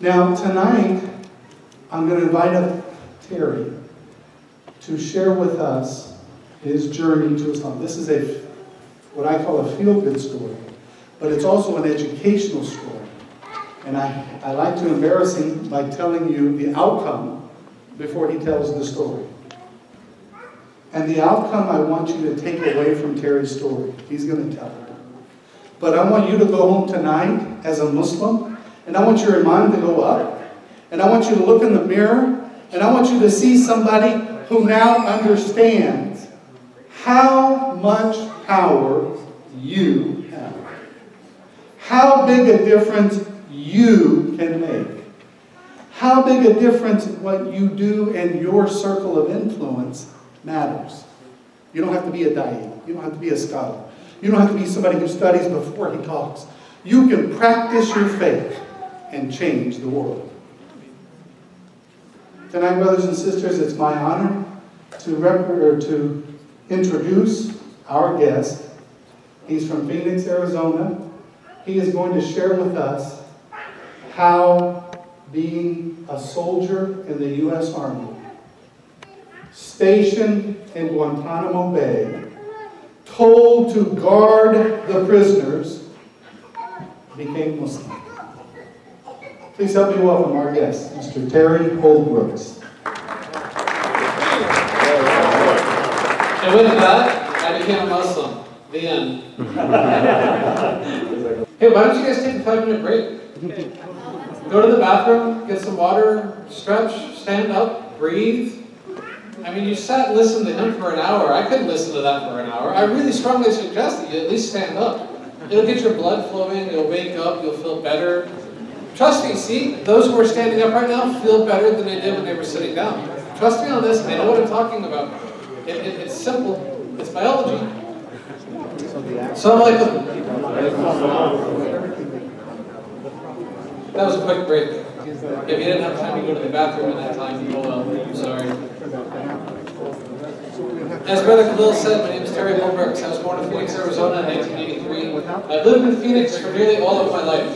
Now, tonight, I'm going to invite up Terry to share with us his journey to Islam. This is what I call a feel-good story, but it's also an educational story. And I like to embarrass him by telling you the outcome before he tells the story. And the outcome I want you to take away from Terry's story. He's going to tell it. But I want you to go home tonight as a Muslim, and I want your mind to go up, and I want you to look in the mirror, and I want you to see somebody who now understands how much power you have. How big a difference you can make. How big a difference what you do in your circle of influence matters. You don't have to be a da'i. You don't have to be a scholar. You don't have to be somebody who studies before he talks. You can practice your faith and change the world. Tonight, brothers and sisters, it's my honor to introduce our guest. He's from Phoenix, Arizona. He is going to share with us how being a soldier in the U.S. Army, stationed in Guantanamo Bay, told to guard the prisoners, became Muslim. Please help me welcome our guest, Mr. Terry Holdbrooks. And with that, I became a Muslim. The end. Hey, why don't you guys take a 5-minute break? Go to the bathroom, get some water, stretch, stand up, breathe. I mean, you sat and listened to him for an hour. I couldn't listen to that for an hour. I really strongly suggest that you at least stand up. It'll get your blood flowing, you'll wake up, you'll feel better. Trust me, see, those who are standing up right now feel better than they did when they were sitting down. Trust me on this, I know what I'm talking about. It's simple, it's biology. So I'm like, that was a quick break. If you didn't have time to go to the bathroom in that time, oh well, I'm sorry. As Brother Khalil said, my name is Terry Holdbrooks. I was born in Phoenix, Arizona in 1983. I've lived in Phoenix for nearly all of my life.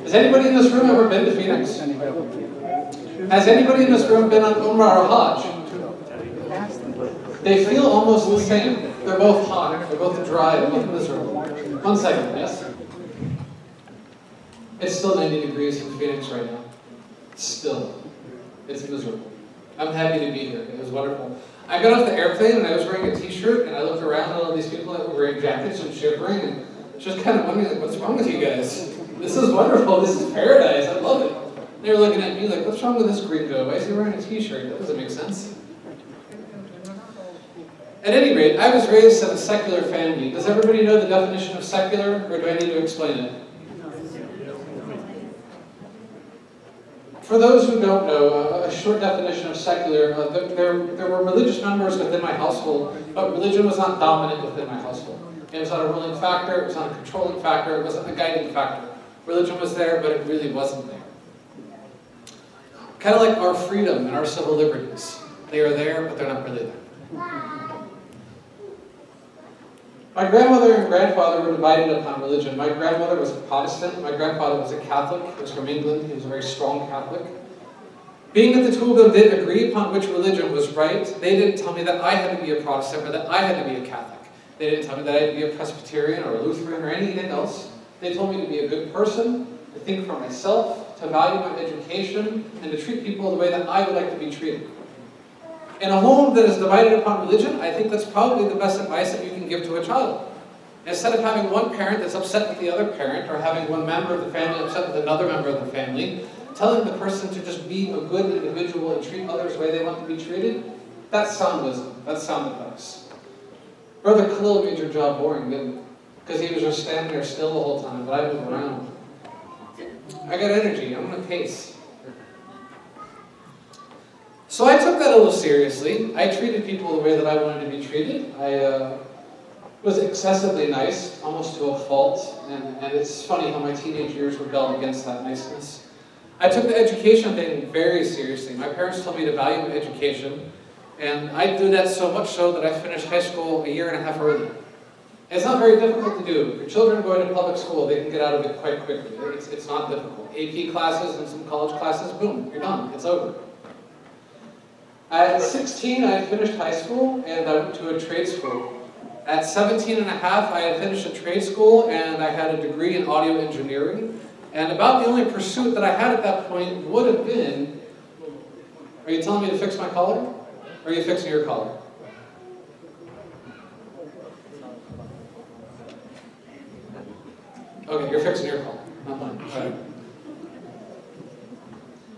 Has anybody in this room ever been to Phoenix? Has anybody in this room been on Umrah or Hajj? They feel almost the same. They're both hot, they're both dry, they're both miserable. 1 second, yes? It's still 90 degrees in Phoenix right now. Still. It's miserable. I'm happy to be here. It was wonderful. I got off the airplane and I was wearing a t-shirt and I looked around at all these people that were wearing jackets and shivering and just kind of wondering, like, what's wrong with you guys? This is wonderful. This is paradise. I love it. They were looking at me like, what's wrong with this gringo? Why is he wearing a t-shirt? That doesn't make sense. At any rate, I was raised in a secular family. Does everybody know the definition of secular, or do I need to explain it? For those who don't know, a short definition of secular, there were religious members within my household, but religion was not dominant within my household. It was not a ruling factor, it was not a controlling factor, it wasn't a guiding factor. Religion was there, but it really wasn't there. Kind of like our freedom and our civil liberties. They are there, but they're not really there. My grandmother and grandfather were divided upon religion. My grandmother was a Protestant. My grandfather was a Catholic. He was from England. He was a very strong Catholic. Being that the two of them didn't agree upon which religion was right, they didn't tell me that I had to be a Protestant or that I had to be a Catholic. They didn't tell me that I had to be a Presbyterian or a Lutheran or anything else. They told me to be a good person, to think for myself, to value my education, and to treat people the way that I would like to be treated. In a home that is divided upon religion, I think that's probably the best advice that you can give to a child. Instead of having one parent that's upset with the other parent, or having one member of the family upset with another member of the family, telling the person to just be a good individual and treat others the way they want to be treated, that's sound wisdom, that's sound advice. Brother Khalil made your job boring, didn't he? Because he was just standing there still the whole time, but I move around. I got energy, I'm on a pace. So I took that a little seriously. I treated people the way that I wanted to be treated. I was excessively nice, almost to a fault, and it's funny how my teenage years rebelled against that niceness. I took the education thing very seriously. My parents told me to value my education, and I did that so much so that I finished high school a year and a half early. It's not very difficult to do. If your children are going to public school, they can get out of it quite quickly. It's not difficult. AP classes and some college classes, boom, you're done. It's over. At 16, I had finished high school, and I went to a trade school. At 17 and a half, I had finished a trade school, and I had a degree in audio engineering. And about the only pursuit that I had at that point would have been, are you telling me to fix my collar? Or are you fixing your collar? Okay, you're fixing your collar, not mine. Right.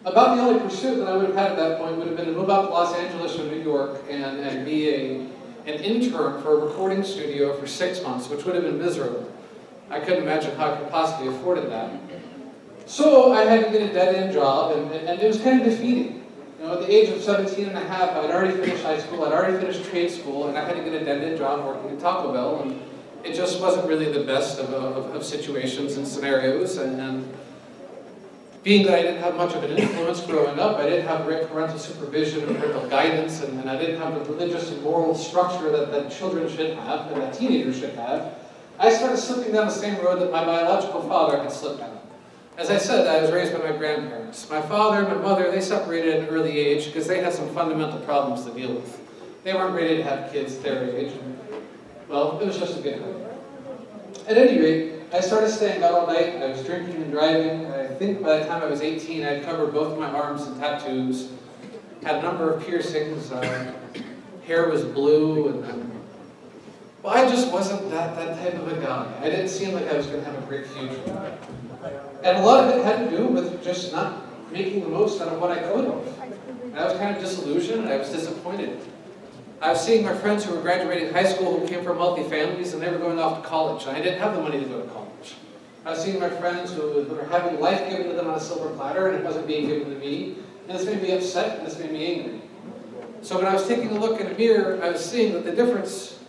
About the only pursuit that I would have had at that point would have been to move out to Los Angeles or New York and be an intern for a recording studio for 6 months, which would have been miserable. I couldn't imagine how I could possibly afford that. So I had to get a dead-end job, and it was kind of defeating. You know, at the age of 17 and a half, I had already finished high school, I'd already finished trade school, and I had to get a dead-end job working at Taco Bell, and it just wasn't really the best of situations and scenarios. And being that I didn't have much of an influence growing up, I didn't have great parental supervision and parental guidance, and I didn't have the religious and moral structure that children should have, and that teenagers should have, I started slipping down the same road that my biological father had slipped down. As I said, I was raised by my grandparents. My father and my mother, they separated at an early age because they had some fundamental problems to deal with. They weren't ready to have kids their age. Well, it was just a good time. At any rate, I started staying out all night. I was drinking and driving. I think by the time I was 18, I had covered both my arms in tattoos, had a number of piercings, hair was blue, and well, I just wasn't that type of a guy. I didn't seem like I was going to have a great future. And a lot of it had to do with just not making the most out of what I could have. And I was kind of disillusioned, and I was disappointed. I was seeing my friends who were graduating high school who came from wealthy families, and they were going off to college, and I didn't have the money to go to college. I was seeing my friends who were having life given to them on a silver platter, and it wasn't being given to me, and this made me upset, and this made me angry. So when I was taking a look in a mirror, I was seeing that the difference,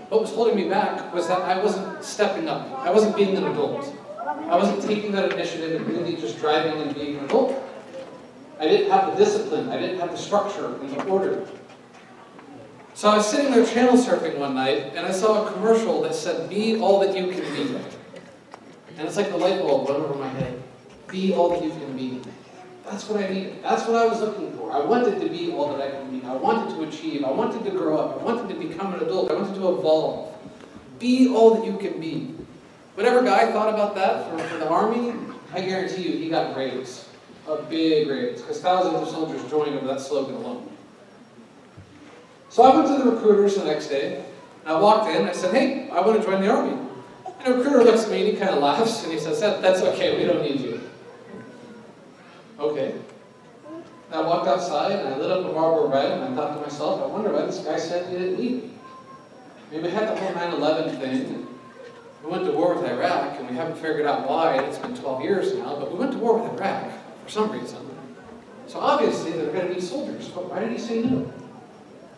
what was holding me back, was that I wasn't stepping up. I wasn't being an adult. I wasn't taking that initiative and really just driving and being an adult. I didn't have the discipline. I didn't have the structure and the order. So I was sitting there channel surfing one night, and I saw a commercial that said, "Be all that you can be." And it's like the light bulb went over my head. Be all that you can be. That's what I needed. That's what I was looking for. I wanted to be all that I can be. I wanted to achieve. I wanted to grow up. I wanted to become an adult. I wanted to evolve. Be all that you can be. Whatever guy thought about that for the Army, I guarantee you he got raised. A big raise. Because thousands of soldiers joined over that slogan alone. So I went to the recruiters the next day. And I walked in. I said, "Hey, I want to join the Army." And the recruiter looks at me and he kind of laughs. And he says, "That's okay. We don't need you." Okay. And I walked outside and I lit up a Marlboro Red. And I thought to myself, I wonder why this guy said he didn't need me. I mean, we had the whole 9/11 thing. We went to war with Iraq, and we haven't figured out why. It's been 12 years now, but we went to war with Iraq for some reason. So obviously they're going to need soldiers, but why did he say no?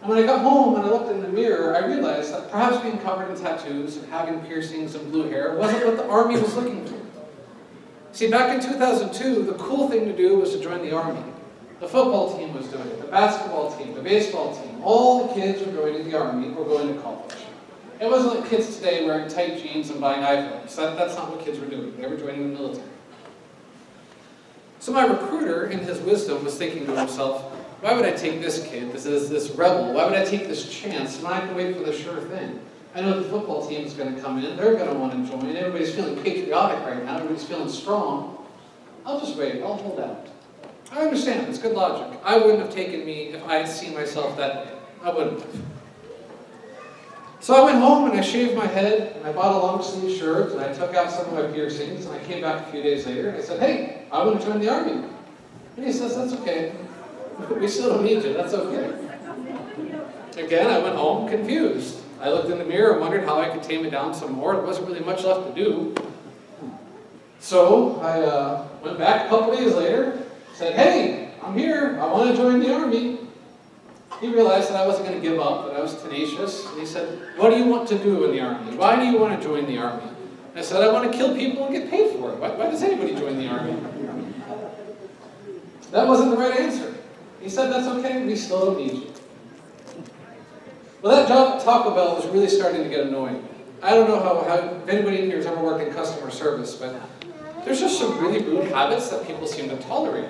And when I got home and I looked in the mirror, I realized that perhaps being covered in tattoos and having piercings and blue hair wasn't what the Army was looking for. See, back in 2002, the cool thing to do was to join the Army. The football team was doing it, the basketball team, the baseball team. All the kids were joining the Army or going to college. It wasn't like kids today wearing tight jeans and buying iPhones. That's not what kids were doing. They were joining the military. So my recruiter, in his wisdom, was thinking to himself, why would I take this kid, this rebel, why would I take this chance when I can wait for the sure thing? I know the football team is going to come in, they're going to want to join, everybody's feeling patriotic right now, everybody's feeling strong. I'll just wait, I'll hold out. I understand, it's good logic. I wouldn't have taken me if I had seen myself that way. I wouldn't have. So I went home and I shaved my head, and I bought a long sleeve shirt, and I took out some of my piercings, and I came back a few days later, and I said, "Hey, I want to join the Army." And he says, "That's okay. We still don't need you, that's okay." Again, I went home confused. I looked in the mirror and wondered how I could tame it down some more. There wasn't really much left to do. So I went back a couple days later, said, "Hey, I'm here, I want to join the Army." He realized that I wasn't going to give up, that I was tenacious, and he said, "What do you want to do in the Army? Why do you want to join the Army?" And I said, "I want to kill people and get paid for it. Why does anybody join the Army?" That wasn't the right answer. He said, "That's okay, we still don't need you." Well, that job at Taco Bell was really starting to get annoying. I don't know if anybody in here has ever worked in customer service, but there's just some really rude habits that people seem to tolerate.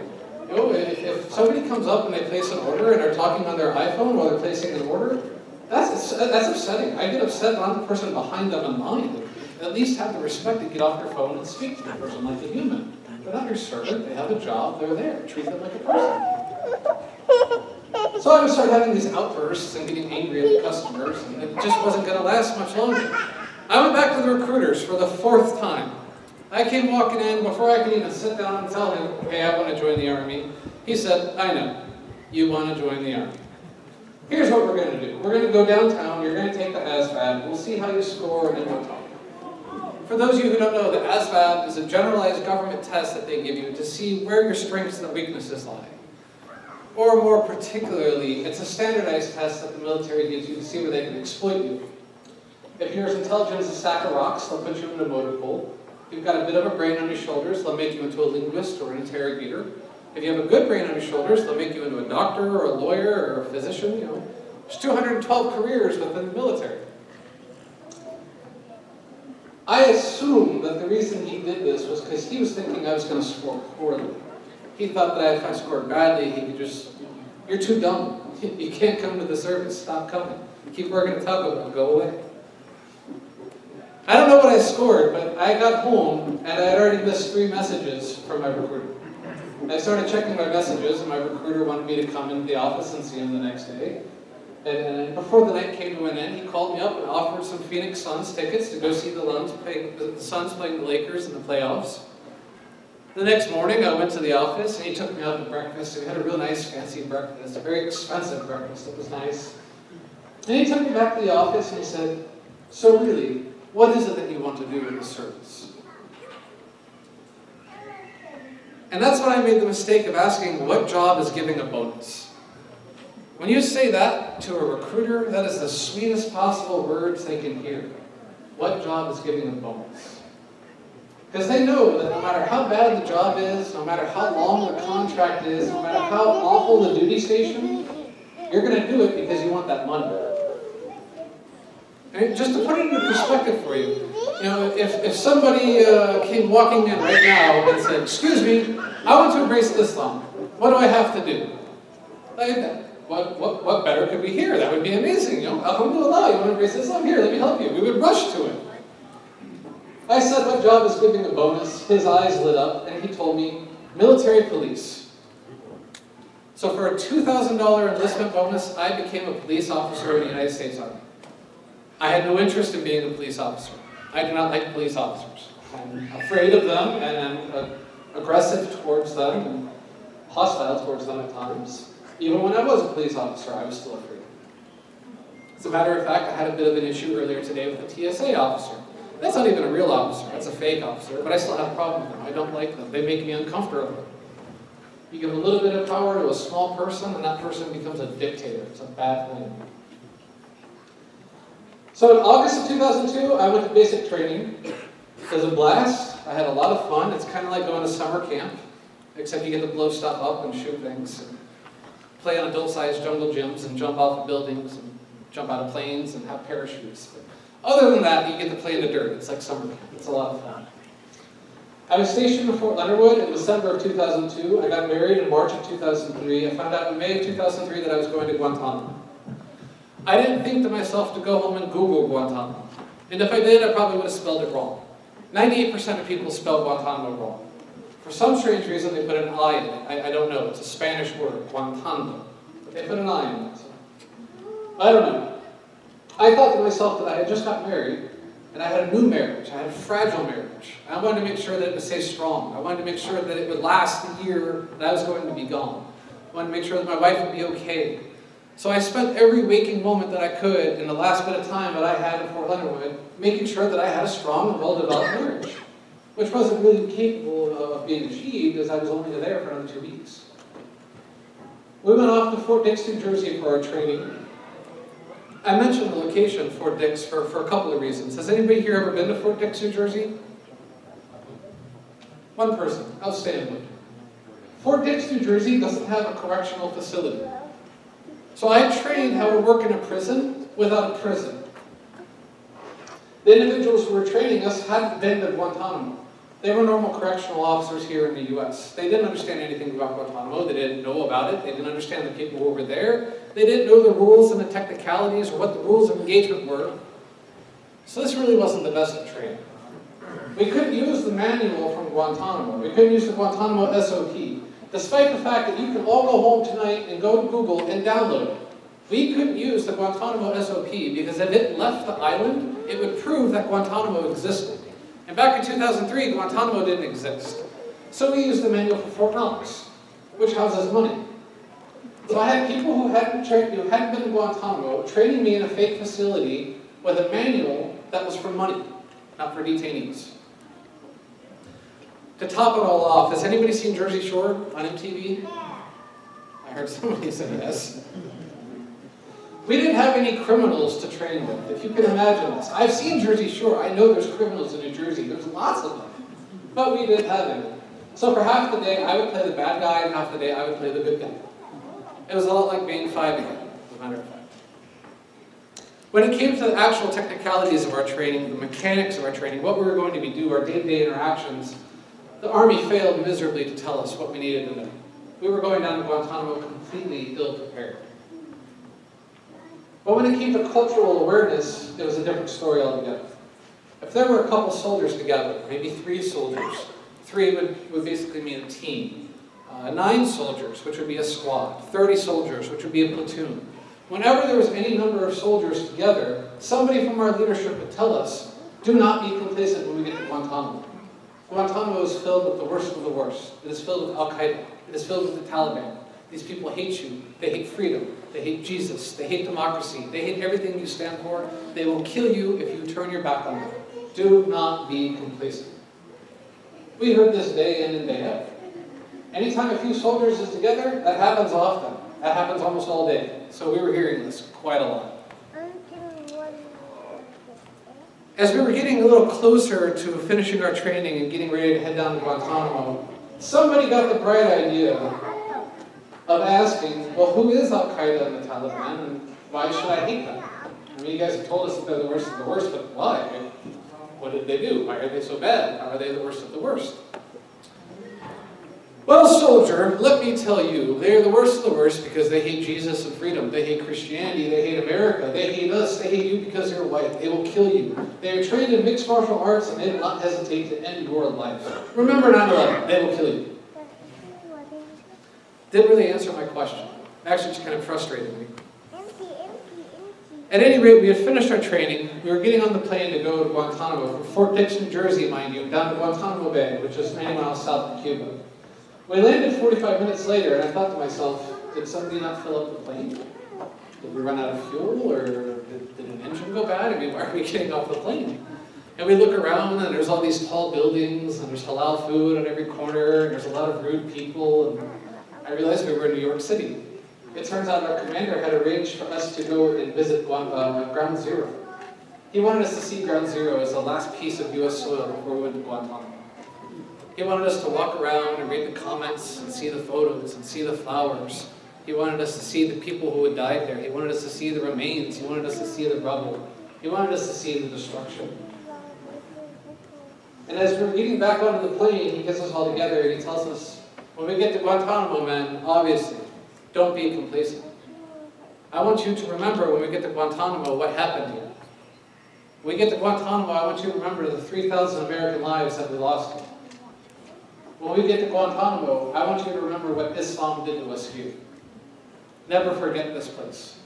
You know, if somebody comes up and they place an order and are talking on their iPhone while they're placing an order, that's upsetting. I get upset when I'm the person behind them in line. At least have the respect to get off their phone and speak to the person like a human. They're not your servant, they have a job, they're there. Treat them like a person. So I would start having these outbursts and getting angry at the customers, and it just wasn't going to last much longer. I went back to the recruiters for the 4th time. I came walking in, before I could even sit down and tell him, hey, I want to join the Army. He said, I know, you want to join the Army. Here's what we're going to do. We're going to go downtown, you're going to take the ASVAB, we'll see how you score, and then we'll talk. For those of you who don't know, the ASVAB is a generalized government test that they give you to see where your strengths and weaknesses lie. Or more particularly, it's a standardized test that the military gives you to see where they can exploit you. If you're as intelligent as a sack of rocks, they'll put you in a motor pool. If you've got a bit of a brain on your shoulders, they'll make you into a linguist or an interrogator. If you have a good brain on your shoulders, they'll make you into a doctor or a lawyer or a physician. You know, there's 212 careers within the military. I assume that the reason he did this was because he was thinking I was going to score poorly. He thought that if I scored badly, he could just, you're too dumb. You can't come to the service, stop coming. Keep working at tugboat, go away. I don't know what I scored, but I got home and I had already missed 3 messages from my recruiter. I started checking my messages and my recruiter wanted me to come into the office and see him the next day. And before the night came to an end, he called me up and offered some Phoenix Suns tickets to go see the Suns playing the Lakers in the playoffs. The next morning, I went to the office and he took me out to breakfast. We had a real nice, fancy breakfast, a very expensive breakfast. It was nice. And he took me back to the office and he said, so really, what is it that you want to do in the service? And that's when I made the mistake of asking, what job is giving a bonus? When you say that to a recruiter, that is the sweetest possible words they can hear. What job is giving a bonus? Because they know that no matter how bad the job is, no matter how long the contract is, no matter how awful the duty station, you're going to do it because you want that money. And just to put it into perspective for you, you know, if somebody came walking in right now and said, excuse me, I want to embrace Islam. What do I have to do? Like, what better could we hear? That would be amazing. You know, Alhamdulillah, you want to embrace Islam? Here, let me help you. We would rush to it. I said, what job is giving a bonus? His eyes lit up, and he told me, military police. So for a $2,000 enlistment bonus, I became a police officer in the United States Army. I had no interest in being a police officer. I do not like police officers. I'm afraid of them, and I'm aggressive towards them, and hostile towards them at times. Even when I was a police officer, I was still afraid. As a matter of fact, I had a bit of an issue earlier today with a TSA officer. That's not even a real officer, that's a fake officer, but I still have a problem with them. I don't like them. They make me uncomfortable. You give a little bit of power to a small person, and that person becomes a dictator. It's a bad thing. So in August of 2002, I went to basic training. It was a blast. I had a lot of fun. It's kind of like going to summer camp, except you get to blow stuff up and shoot things, and play on adult-sized jungle gyms, and jump off of buildings, and jump out of planes, and have parachutes. But other than that, you get to play in the dirt. It's like summer camp. It's a lot of fun. I was stationed in Fort Leonard Wood in December of 2002. I got married in March of 2003. I found out in May of 2003 that I was going to Guantanamo. I didn't think to myself to go home and Google Guantanamo. And if I did, I probably would have spelled it wrong. 98% of people spell Guantanamo wrong. For some strange reason, they put an I in it. I don't know. It's a Spanish word, Guantanamo. But they put an I in it. So I don't know. I thought to myself that I had just got married, and I had a new marriage. I had a fragile marriage. I wanted to make sure that it would stay strong. I wanted to make sure that it would last the year that I was going to be gone. I wanted to make sure that my wife would be okay. So I spent every waking moment that I could in the last bit of time that I had in Fort Leonard Wood making sure that I had a strong and well-developed marriage, which wasn't really capable of being achieved as I was only there for another 2 weeks. We went off to Fort Dix, New Jersey for our training. I mentioned the location, Fort Dix, for a couple of reasons. Has anybody here ever been to Fort Dix, New Jersey? One person. Outstanding. Fort Dix, New Jersey doesn't have a correctional facility. So I trained how to work in a prison without a prison. The individuals who were training us hadn't been to Guantanamo. They were normal correctional officers here in the US. They didn't understand anything about Guantanamo. They didn't know about it. They didn't understand the people who were there. They didn't know the rules and the technicalities or what the rules of engagement were. So this really wasn't the best of training. We couldn't use the manual from Guantanamo. We couldn't use the Guantanamo SOP, despite the fact that you can all go home tonight and go to Google and download it. We couldn't use the Guantanamo SOP because if it left the island, it would prove that Guantanamo existed. And back in 2003, Guantanamo didn't exist. So we used the manual for Fort Knox, which houses money. So I had people who hadn't been to Guantanamo training me in a fake facility with a manual that was for money, not for detainees. To top it all off, has anybody seen Jersey Shore on MTV? I heard somebody say yes. We didn't have any criminals to train with, if you can imagine this. I've seen Jersey Shore. I know there's criminals in New Jersey. There's lots of them. But we didn't have any. So for half the day, I would play the bad guy, and half the day, I would play the good guy. It was a lot like being 5 again, as a matter of fact. When it came to the actual technicalities of our training, the mechanics of our training, what we were going to be doing, our day-to-day interactions, the Army failed miserably to tell us what we needed to know. We were going down to Guantanamo completely ill-prepared. But when it came to cultural awareness, it was a different story altogether. If there were a couple soldiers together, maybe 3 soldiers, 3 would basically mean a team. 9 soldiers, which would be a squad. 30 soldiers, which would be a platoon. Whenever there was any number of soldiers together, somebody from our leadership would tell us, do not be complacent when we get to Guantanamo. Guantanamo is filled with the worst of the worst. It is filled with Al-Qaeda. It is filled with the Taliban. These people hate you. They hate freedom. They hate Jesus. They hate democracy. They hate everything you stand for. They will kill you if you turn your back on them. Do not be complacent. We heard this day in and day out. Anytime a few soldiers is together, that happens often. That happens almost all day. So we were hearing this quite a lot. As we were getting a little closer to finishing our training and getting ready to head down to Guantanamo, somebody got the bright idea of asking, well, who is Al-Qaeda and the Taliban, and why should I hate them? I mean, you guys have told us that they're the worst of the worst, but why? What did they do? Why are they so bad? How are they the worst of the worst? Well, soldier, let me tell you, they are the worst of the worst because they hate Jesus and freedom. They hate Christianity. They hate America. They hate us. They hate you because you're white. They will kill you. They are trained in mixed martial arts and they will not hesitate to end your life. Remember 9/11. They will kill you. Didn't really answer my question. Actually, just kind of frustrated me. At any rate, we had finished our training. We were getting on the plane to go to Guantanamo from Fort Dix, New Jersey, mind you, down to Guantanamo Bay, which is 90 miles south of Cuba. We landed 45 minutes later, and I thought to myself, did somebody not fill up the plane? Did we run out of fuel, or did an engine go bad? I mean, why are we getting off the plane? And we look around, and there's all these tall buildings, and there's halal food on every corner, and there's a lot of rude people, and I realized we were in New York City. It turns out our commander had arranged for us to go and visit Ground Zero. He wanted us to see Ground Zero as the last piece of U.S. soil before we went to Guantanamo. He wanted us to walk around and read the comments and see the photos and see the flowers. He wanted us to see the people who had died there. He wanted us to see the remains. He wanted us to see the rubble. He wanted us to see the destruction. And as we were getting back onto the plane, he gets us all together and he tells us, when we get to Guantanamo, men, obviously, don't be complacent. I want you to remember when we get to Guantanamo what happened here. When we get to Guantanamo, I want you to remember the 3,000 American lives that we lost here. When we get to Guantanamo, I want you to remember what Islam did to us here. Never forget this place.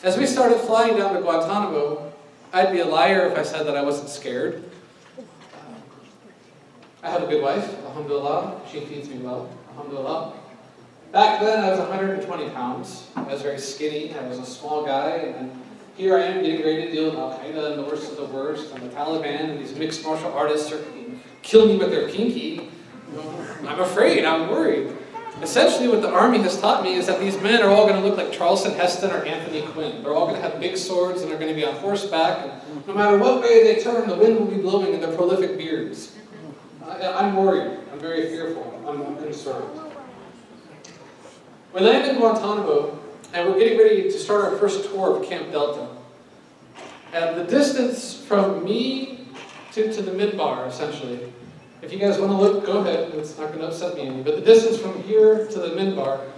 As we started flying down to Guantanamo, I'd be a liar if I said that I wasn't scared. I have a good wife, alhamdulillah. She feeds me well, alhamdulillah. Back then, I was 120 pounds. I was very skinny. I was a small guy. And here I am getting ready to deal with Al-Qaeda and the worst of the worst, and the Taliban, and these mixed martial artists are killing me with their pinky. I'm afraid. I'm worried. Essentially, what the Army has taught me is that these men are all going to look like Charleston Heston or Anthony Quinn. They're all going to have big swords, and they're going to be on horseback. And no matter what way they turn, the wind will be blowing in their prolific beards. I'm worried. I'm very fearful. I'm concerned. We landed in Guantanamo, And we're getting ready to start our first tour of Camp Delta. And the distance from me to the midbar, essentially, if you guys want to look, go ahead. It's not going to upset me any. But the distance from here to the midbar,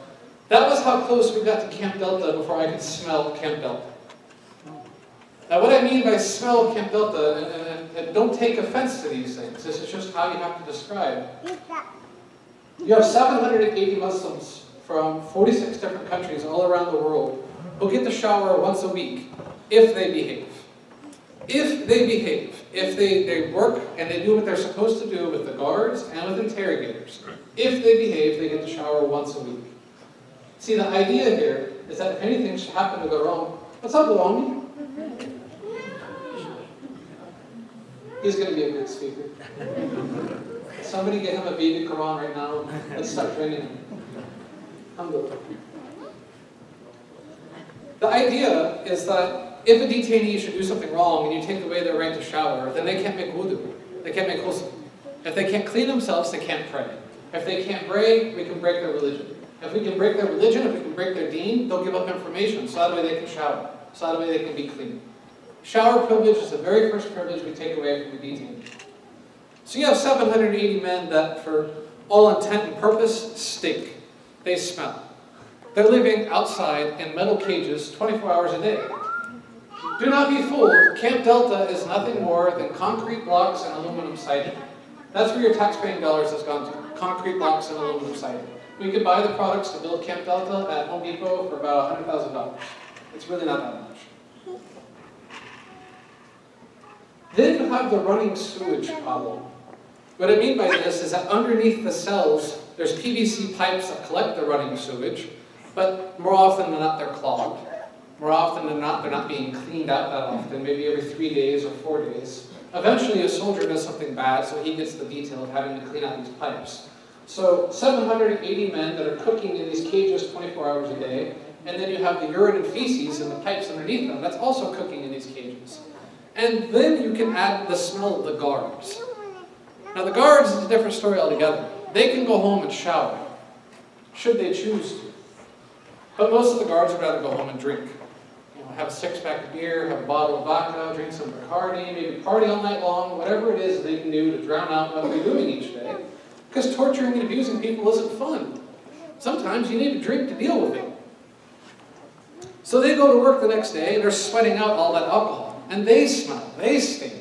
that was how close we got to Camp Delta before I could smell Camp Delta. Now, what I mean by smell Camp Delta, and don't take offense to these things, this is just how you have to describe. You have 780 Muslims from 46 different countries all around the world who get to shower once a week if they behave. If they behave. If they work and they do what they're supposed to do with the guards and with interrogators. If they behave, they get to shower once a week. See, the idea here is that if anything should happen to go wrong, what's up, Longy? He's going to be a good speaker. Somebody get him a baby Quran right now. Let's start training him. Alhamdulillah. The idea is that if a detainee should do something wrong and you take away their right to shower, then they can't make wudu. They can't make ghusl. If they can't clean themselves, they can't pray. If they can't pray, we can break their religion. If we can break their religion, if we can break their deen, they'll give up information. So that way they can shower. So that way they can be clean. Shower privilege is the very first privilege we take away from the detainee. So you have 780 men that, for all intent and purpose, stink. They smell. They're living outside in metal cages 24 hours a day. Do not be fooled. Camp Delta is nothing more than concrete blocks and aluminum siding. That's where your taxpaying dollars has gone to. Concrete blocks and aluminum siding. We could buy the products to build Camp Delta at Home Depot for about $100,000. It's really not that much. Then you have the running sewage problem. What I mean by this is that underneath the cells, there's PVC pipes that collect the running sewage, but more often than not, they're clogged. More often than not, they're not being cleaned out that often, maybe every 3 days or 4 days. Eventually, a soldier does something bad, so he gets the detail of having to clean out these pipes. So 780 men that are cooking in these cages 24 hours a day, and then you have the urine and feces in the pipes underneath them. That's also cooking in these cages. And then you can add the smell of the guards. Now the guards is a different story altogether. They can go home and shower, should they choose to. But most of the guards would rather go home and drink. You know, have a 6-pack of beer, have a bottle of vodka, drink some Bacardi, maybe party all night long, whatever it is they can do to drown out what they're doing each day. Because torturing and abusing people isn't fun. Sometimes you need a drink to deal with it. So they go to work the next day and they're sweating out all that alcohol. And they smell, they stink.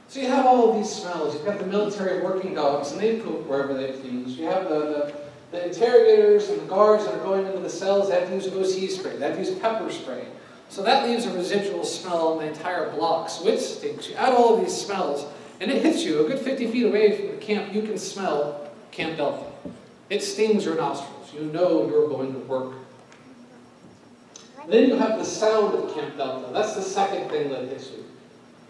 So you have all of these smells. You've got the military working dogs and they poop wherever they please. You have the interrogators and the guards that are going into the cells. They have to use OC spray, they have to use pepper spray. So that leaves a residual smell in the entire block. So it stinks. You add all of these smells and it hits you a good 50 feet away from the camp. You can smell Camp Delta. It stings your nostrils. You know you're going to work. Then you have the sound of Camp Delta. That's the second thing that hits you.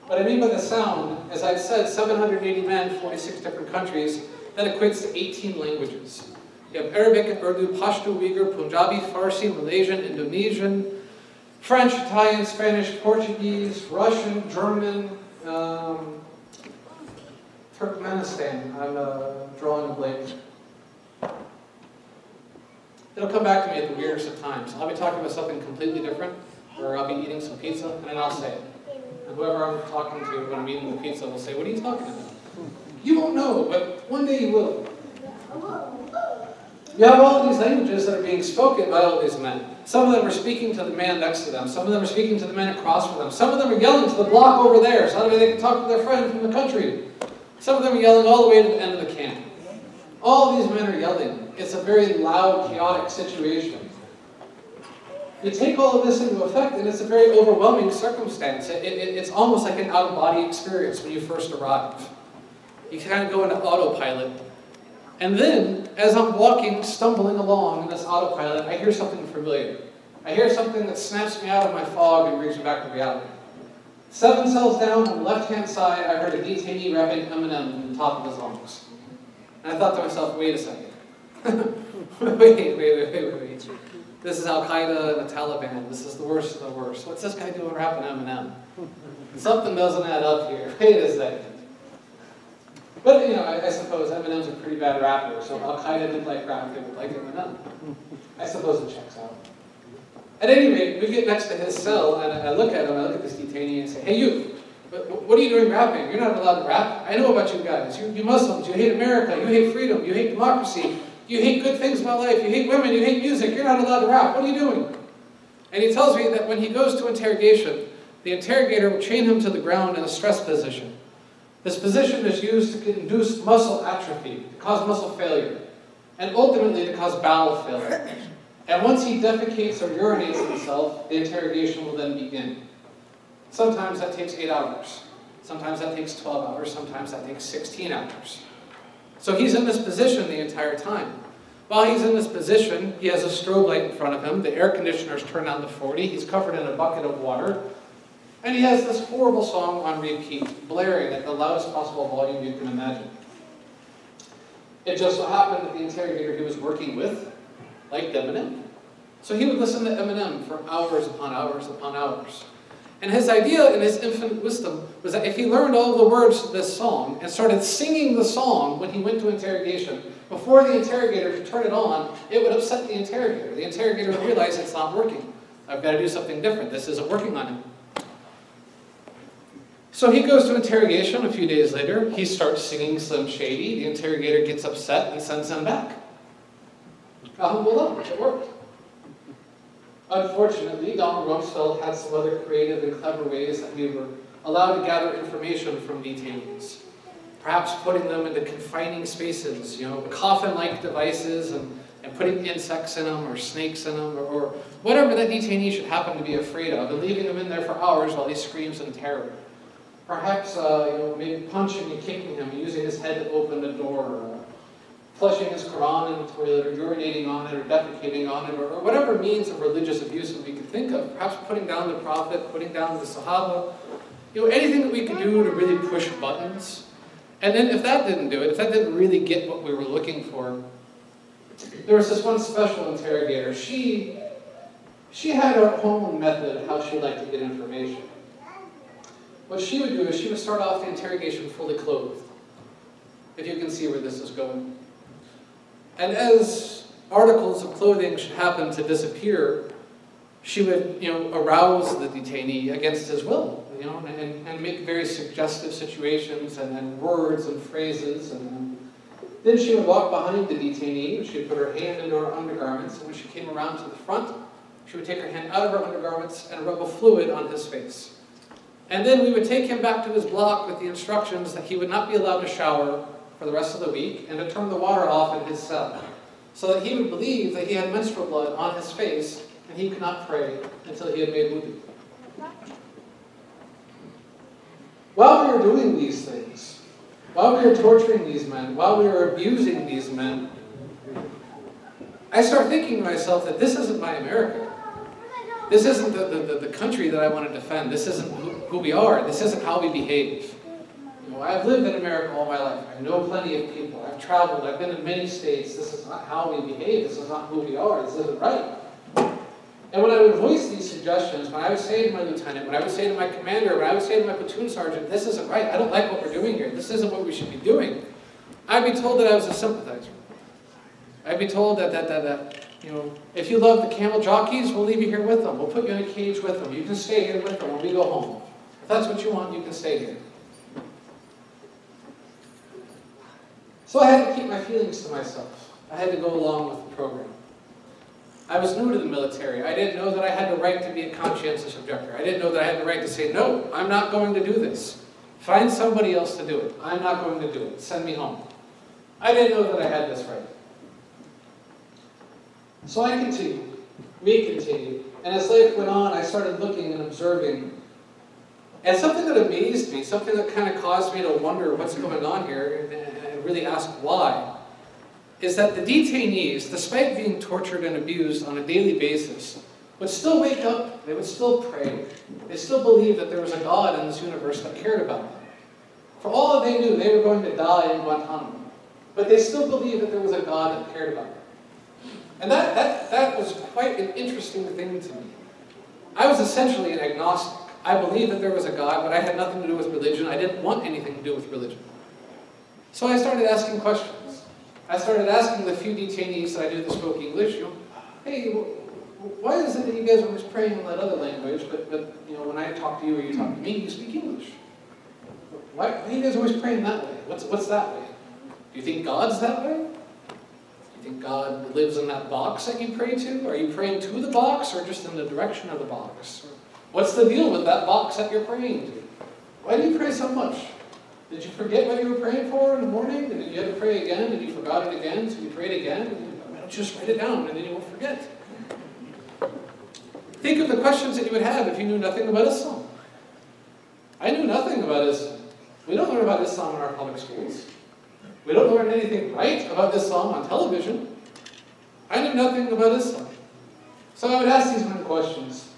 What I mean by the sound, as I've said, 780 men, 46 different countries, that equates to 18 languages. You have Arabic, Urdu, Pashto, Uyghur, Punjabi, Farsi, Malaysian, Indonesian, French, Italian, Spanish, Portuguese, Russian, German, Turkmenistan. I'm drawing a blank. It'll come back to me at the weirdest of times. I'll be talking about something completely different, or I'll be eating some pizza, and then I'll say it. And whoever I'm talking to when I'm eating the pizza will say, "What are you talking about?" You won't know, but one day you will. You have all of these languages that are being spoken by all these men. Some of them are speaking to the man next to them. Some of them are speaking to the man across from them. Some of them are yelling to the block over there, so that way they can talk to their friend from the country. Some of them are yelling all the way to the end of the camp. All of these men are yelling. It's a very loud, chaotic situation. You take all of this into effect, and it's a very overwhelming circumstance. It's almost like an out-of-body experience when you first arrive. You kind of go into autopilot. And then, as I'm walking, stumbling along in this autopilot, I hear something familiar. I hear something that snaps me out of my fog and brings me back to reality. 7 cells down on the left-hand side, I heard a detainee rapping M&M from the top of his lungs. And I thought to myself, wait a second. wait. This is Al-Qaeda and the Taliban. This is the worst of the worst. What's this guy doing rapping M&M? Something doesn't add up here. Wait a second. But, you know, I suppose Eminem's a pretty bad rapper, so Al-Qaeda didn't like rap, they would like Eminem. I suppose it checks out. At any rate, we get next to his cell, and I look at him, I look at this detainee, and say, hey, you, what are you doing rapping? You're not allowed to rap. I know about you guys. You Muslims, you hate America, you hate freedom, you hate democracy, you hate good things about life, you hate women, you hate music, you're not allowed to rap. What are you doing? And he tells me that when he goes to interrogation, the interrogator will chain him to the ground in a stress position. This position is used to induce muscle atrophy, to cause muscle failure, and ultimately to cause bowel failure. And once he defecates or urinates himself, the interrogation will then begin. Sometimes that takes 8 hours. Sometimes that takes 12 hours. Sometimes that takes 16 hours. So he's in this position the entire time. While he's in this position, he has a strobe light in front of him. The air conditioner's turned down to 40. He's covered in a bucket of water. And he has this horrible song on repeat, blaring at the loudest possible volume you can imagine. It just so happened that the interrogator he was working with liked Eminem. So he would listen to Eminem for hours upon hours upon hours. And his idea in his infinite wisdom was that if he learned all the words to this song and started singing the song when he went to interrogation, before the interrogator could turn it on, it would upset the interrogator. The interrogator would realize it's not working. I've got to do something different. This isn't working on him. So he goes to interrogation a few days later. He starts singing Slim Shady. The interrogator gets upset and sends him back. Alhamdulillah, it worked. Unfortunately, Donald Rumsfeld had some other creative and clever ways that we were allowed to gather information from detainees. Perhaps putting them into confining spaces, coffin-like devices, and putting insects in them or snakes in them or whatever that detainee should happen to be afraid of, and leaving him in there for hours while he screams in terror. Perhaps, maybe punching and kicking him, using his head to open the door, flushing his Quran in the toilet, or urinating on it, or defecating on it, or whatever means of religious abuse that we could think of. Perhaps putting down the Prophet, putting down the Sahaba. Anything that we could do to really push buttons. And then if that didn't do it, if that didn't really get what we were looking for, there was this one special interrogator. She had her own method of how she liked to get information. What she would do is she would start off the interrogation fully clothed. If you can see where this is going. And as articles of clothing should happen to disappear, she would, arouse the detainee against his will, and make very suggestive situations and words and phrases. And then she would walk behind the detainee, and she would put her hand into her undergarments, and when she came around to the front, she would take her hand out of her undergarments and rub a fluid on his face. And then we would take him back to his block with the instructions that he would not be allowed to shower for the rest of the week, and to turn the water off in his cell, so that he would believe that he had menstrual blood on his face, and he could not pray until he had made wudu. While we were doing these things, while we were torturing these men, while we were abusing these men, I started thinking to myself that this isn't my America. This isn't the country that I want to defend. This isn't who we are. This isn't how we behave. I've lived in America all my life. I know plenty of people. I've traveled. I've been in many states. This is not how we behave. This is not who we are. This isn't right. And when I would voice these suggestions, when I would say to my lieutenant, when I would say to my commander, when I would say to my platoon sergeant, this isn't right. I don't like what we're doing here. This isn't what we should be doing. I'd be told that I was a sympathizer. I'd be told that if you love the camel jockeys, we'll leave you here with them. We'll put you in a cage with them. You can stay here with them when we go home. If that's what you want, you can stay here. So I had to keep my feelings to myself. I had to go along with the program. I was new to the military. I didn't know that I had the right to be a conscientious objector. I didn't know that I had the right to say, no, I'm not going to do this. Find somebody else to do it. I'm not going to do it. Send me home. I didn't know that I had this right. So I continued. We continued. And as life went on, I started looking and observing. And something that amazed me, something that kind of caused me to wonder what's going on here, and really ask why, is that the detainees, despite being tortured and abused on a daily basis, would still wake up, they would still pray, they still believed that there was a God in this universe that cared about them. For all that they knew, they were going to die in Guantanamo. But they still believed that there was a God that cared about them. And that was quite an interesting thing to me. I was essentially an agnostic. I believed that there was a God, but I had nothing to do with religion. I didn't want anything to do with religion. So I started asking questions. I started asking the few detainees that I knew that spoke English, hey, why is it that you guys are always praying in that other language, but when I talk to you or you talk to me, you speak English? Why are you guys always praying that way? What's that way? Do you think God's that way? Do you think God lives in that box that you pray to? Are you praying to the box or just in the direction of the box? What's the deal with that box that you're praying to? Why do you pray so much? Did you forget what you were praying for in the morning? And then you had to pray again, and you forgot it again, so you prayed again? Why don't you just write it down, and then you won't forget? Think of the questions that you would have if you knew nothing about Islam. I knew nothing about Islam. We don't learn about Islam in our public schools. We don't learn anything right about Islam on television. I knew nothing about Islam. So I would ask these men questions.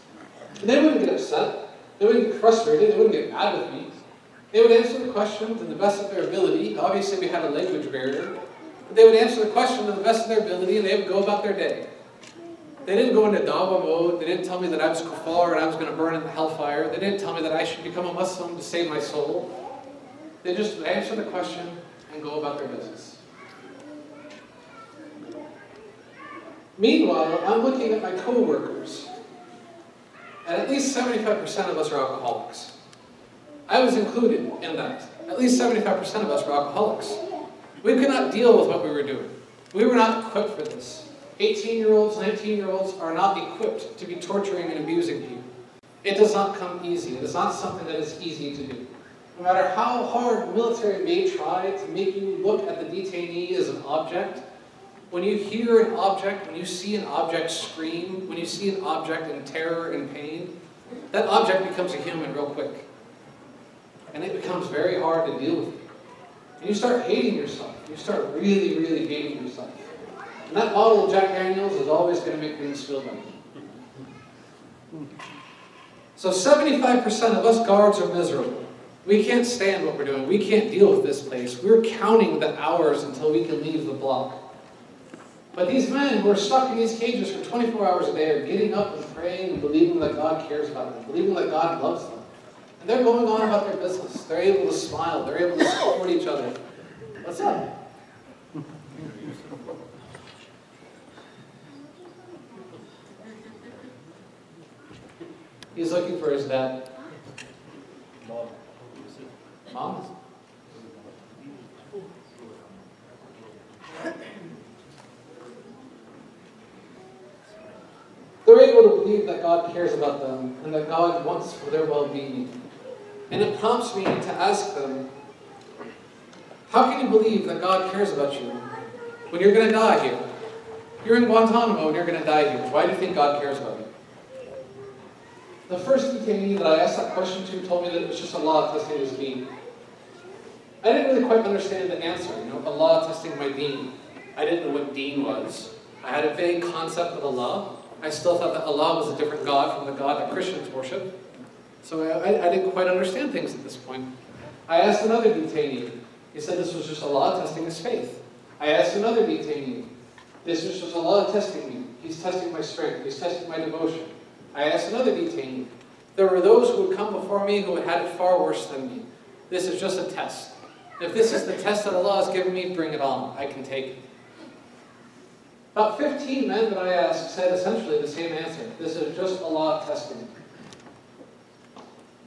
And they wouldn't get upset. They wouldn't get frustrated. They wouldn't get mad with me. They would answer the question to the best of their ability. Obviously, we had a language barrier. But they would answer the question to the best of their ability, and they would go about their day. They didn't go into dawah mode. They didn't tell me that I was kuffar and I was going to burn in the hellfire. They didn't tell me that I should become a Muslim to save my soul. They just answer the question and go about their business. Meanwhile, I'm looking at my co-workers, and at least 75% of us are alcoholics. I was included in that. At least 75% of us were alcoholics. We could not deal with what we were doing. We were not equipped for this. 18-year-olds, 19-year-olds are not equipped to be torturing and abusing people. It does not come easy. It is not something that is easy to do. No matter how hard the military may try to make you look at the detainee as an object, when you hear an object, when you see an object scream, when you see an object in terror and pain, that object becomes a human real quick. And it becomes very hard to deal with. And you start hating yourself. You start really, really hating yourself. And that bottle of Jack Daniels is always going to make things feel better. So 75% of us guards are miserable. We can't stand what we're doing. We can't deal with this place. We're counting the hours until we can leave the block. But these men who are stuck in these cages for 24 hours a day are getting up and praying and believing that God cares about them, believing that God loves them. And they're going on about their business. They're able to smile. They're able to support each other. What's up? He's looking for his dad. Mom? They're able to believe that God cares about them and that God wants for their well-being. And it prompts me to ask them, how can you believe that God cares about you when you're going to die here? You're in Guantanamo and you're going to die here. Why do you think God cares about you? The first detainee that I asked that question to told me that it was just Allah testing his deen. I didn't really quite understand the answer. Allah testing my deen. I didn't know what deen was. I had a vague concept of Allah. I still thought that Allah was a different God from the God that Christians worship. So I didn't quite understand things at this point. I asked another detainee. He said this was just Allah testing his faith. I asked another detainee. This was just Allah testing me. He's testing my strength. He's testing my devotion. I asked another detainee. There were those who would come before me who had it far worse than me. This is just a test. If this is the test that Allah has given me, bring it on. I can take it. About 15 men that I asked said essentially the same answer. This is just Allah testing me.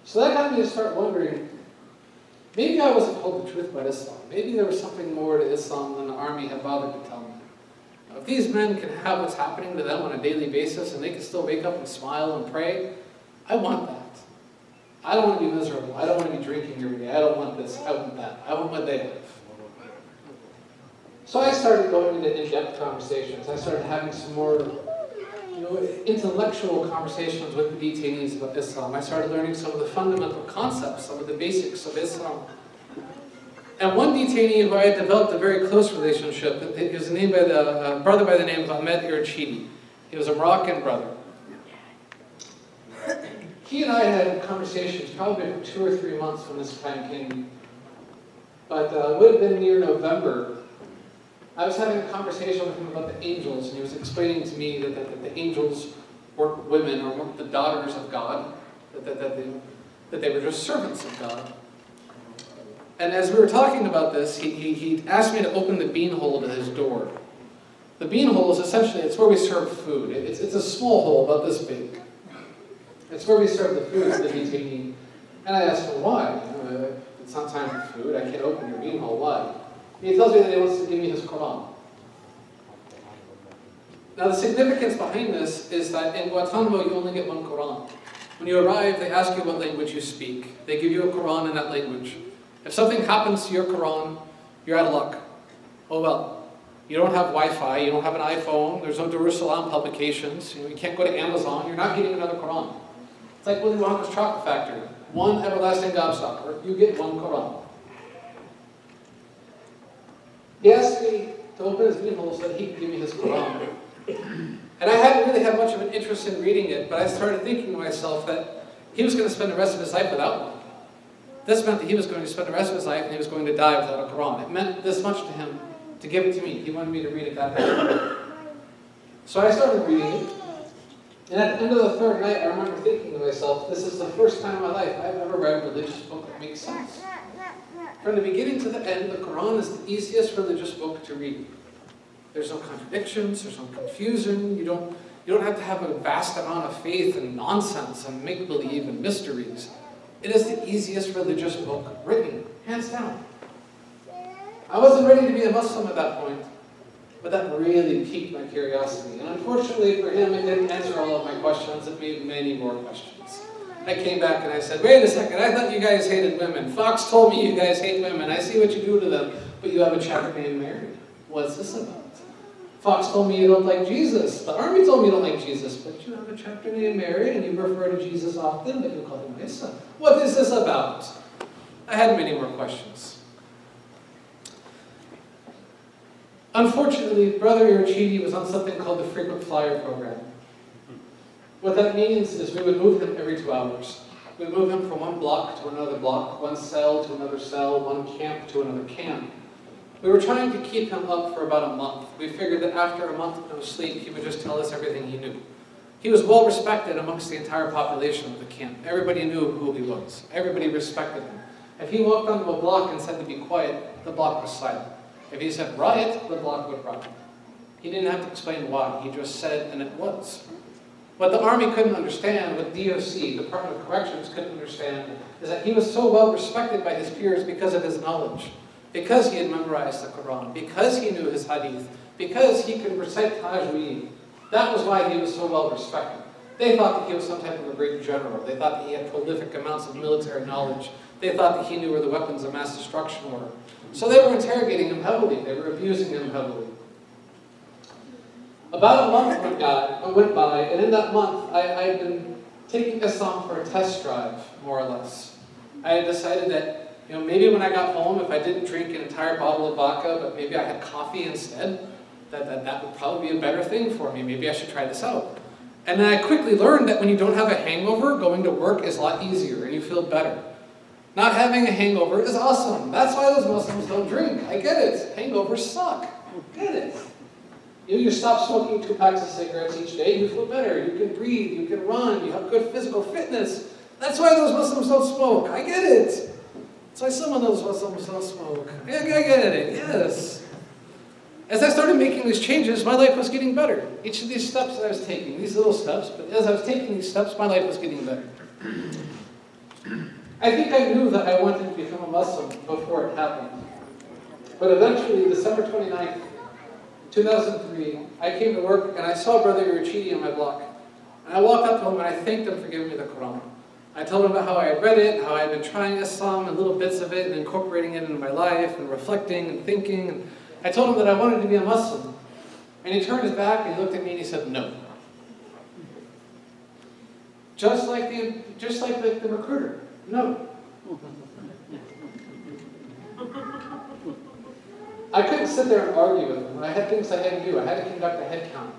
So that got me to start wondering, maybe I wasn't told the truth about Islam. Maybe there was something more to Islam than the army had bothered to tell me. Now, if these men can have what's happening to them on a daily basis and they can still wake up and smile and pray, I want that. I don't want to be miserable. I don't want to be drinking every day. I don't want this. I want that. I want what they have. So I started going into in-depth conversations. I started having some more intellectual conversations with the detainees about Islam. I started learning some of the fundamental concepts, some of the basics of Islam. And one detainee who I had developed a very close relationship, he was named by a brother by the name of Ahmed Irachidi. He was a Moroccan brother. He and I had conversations probably for 2 or 3 months when this time came. But it would have been near November. I was having a conversation with him about the angels, and he was explaining to me that the angels weren't women or weren't the daughters of God, that they were just servants of God. And as we were talking about this, he asked me to open the beanhole to his door. The bean hole is essentially, it's where we serve food. It's a small hole, about this big. It's where we serve the food for the detaining. And I asked him why. It's not time for food. I can't open your bean hole. Why? And he tells me that he wants to give me his Quran. Now the significance behind this is that in Guantanamo you only get one Quran. When you arrive, they ask you what language you speak. They give you a Quran in that language. If something happens to your Quran, you're out of luck. Oh well. You don't have Wi-Fi, you don't have an iPhone, there's no Dar es Salaam publications, you can't go to Amazon, you're not getting another Quran. It's like Willy Wonka's chocolate factory. One everlasting gobstopper, you get one Quran. He asked me to open his bean hole so that he could give me his Quran. And I hadn't really had much of an interest in reading it, but I started thinking to myself that he was going to spend the rest of his life without one. This meant that he was going to spend the rest of his life and he was going to die without a Quran. It meant this much to him to give it to me. He wanted me to read it that night. So I started reading it. And at the end of the third night, I remember thinking to myself, this is the first time in my life I've ever read a religious book that makes sense. From the beginning to the end, the Quran is the easiest religious book to read. There's no contradictions, there's no confusion, you don't have to have a vast amount of faith and nonsense and make-believe and mysteries. It is the easiest religious book written, hands down. I wasn't ready to be a Muslim at that point, but that really piqued my curiosity. And unfortunately for him, it didn't answer all of my questions, it made many more questions. I came back and I said, wait a second, I thought you guys hated women. Fox told me you guys hate women. I see what you do to them, but you have a chapter named Mary. What's this about? Fox told me you don't like Jesus. The army told me you don't like Jesus, but you have a chapter named Mary and you refer to Jesus often, but you call him Isa. What is this about? I had many more questions. Unfortunately, Brother Irachidi was on something called the frequent flyer program. What that means is we would move him every 2 hours. We'd move him from one block to another block, one cell to another cell, one camp to another camp. We were trying to keep him up for about a month. We figured that after a month of no sleep, he would just tell us everything he knew. He was well respected amongst the entire population of the camp. Everybody knew who he was. Everybody respected him. If he walked onto a block and said to be quiet, the block was silent. If he said riot, the block would riot. He didn't have to explain why. He just said, and it was. What the Army couldn't understand, what DOC, Department of Corrections, couldn't understand, is that he was so well respected by his peers because of his knowledge. Because he had memorized the Quran, because he knew his hadith, because he could recite Tajweed. That was why he was so well respected. They thought that he was some type of a great general. They thought that he had prolific amounts of military knowledge. They thought that he knew where the weapons of mass destruction were. So they were interrogating him heavily. They were abusing him heavily. About a month went by, and in that month, I had been taking Islam for a test drive, more or less. I had decided that maybe when I got home, if I didn't drink an entire bottle of vodka, but maybe I had coffee instead, that would probably be a better thing for me. Maybe I should try this out. And then I quickly learned that when you don't have a hangover, going to work is a lot easier and you feel better. Not having a hangover is awesome. That's why those Muslims don't drink. I get it. Hangovers suck. I get it. You stop smoking 2 packs of cigarettes each day, you feel better. You can breathe, you can run, you have good physical fitness. That's why those Muslims don't smoke. I get it. That's why some of those Muslims don't smoke. I get it, yes. As I started making these changes, my life was getting better. Each of these steps that I was taking, these little steps, but as I was taking these steps, my life was getting better. I think I knew that I wanted to become a Muslim before it happened. But eventually, December 29th, 2003, I came to work and I saw Brother Irachidi on my block. And I walked up to him and I thanked him for giving me the Quran. I told him about how I had read it, how I had been trying Islam and little bits of it and incorporating it into my life and reflecting and thinking. And I told him that I wanted to be a Muslim. And he turned his back and he looked at me and he said, no. Just like the recruiter, no. I couldn't sit there and argue with him. I had things I had to do. I had to conduct a head count.